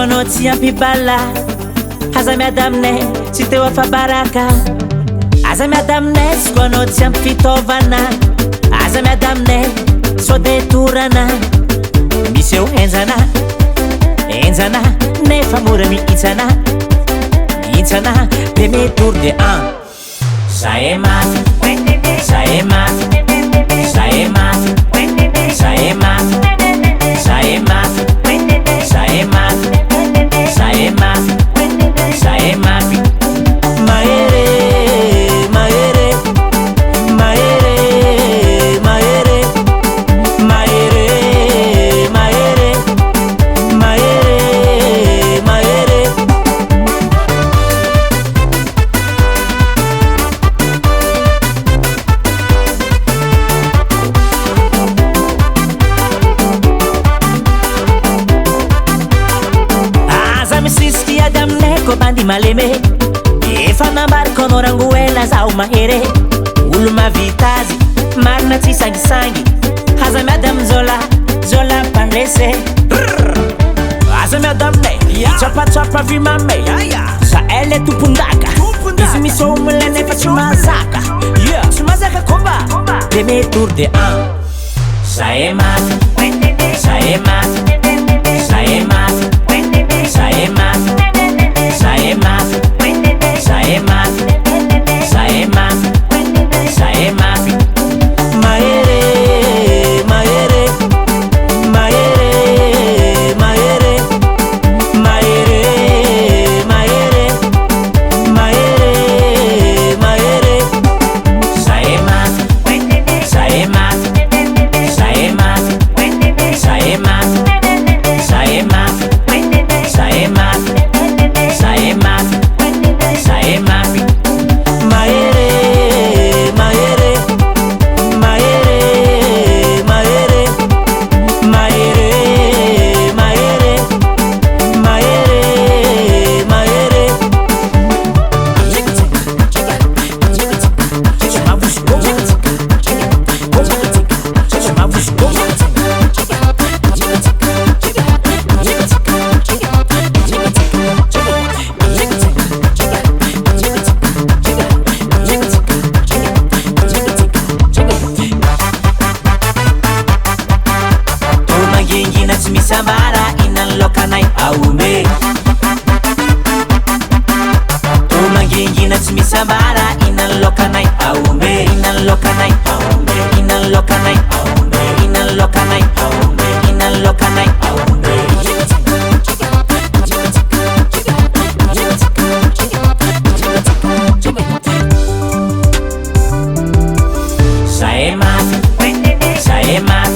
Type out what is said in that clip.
anao tsy ampibala. Aza miady aminay tsy teo afabaraka. Aza miady aminay izy koa anao tsy ampy fitaovana. Aza miady aminay sao de torana. Misy eo enjana enjana nefa mora mihintsana. Mihintsana de metour de un. Zahay mafy, zahay mafy, zahay mafy, zahay mafy, zahay mafy, zahay mafy, zahay mafy, zahay mafy. Mahere, mahere, mahere, mahere, mahere, mahere, mahere, mahere. Misisky ady aminay ko bandy maleme. Efa nambariko anao rangoela zaho mahere. Olo mavita azy marina tsy sangisangy. Aza miady amin'zola zola mpandrese. Aza miady aminay itsapatsapa vy mamay. Zahay le tompondaka. Izy misy omile nefa tsy mazaka. Tsy mazaka komba de metour de un. Zahay mafy, zahay mafy, zahay mafy, zahay mafy, zahay mafy, zahay mafy, zahay mafy, zahay mafy. Mahere, mahere, mahere, mahere, mahere, mahere, mahere, mahere. Zahay mafy, zahay mafy, zahay mafy, zahay mafy, zahay mafy, zahay mafy, zahay mafy, zahay mafy. Mahere, mahere, mahere, mahere, mahere, mahere, mahere, mahere. Tumangingina tsy misambara inany lokanay aome. Tumangingina tsy misambara inany lokanay aome. Inany lokanay aome. Inany lokanay aome. Inany lokanay aome. Inany lokanay aome. Zahay mafy, zahay mafy.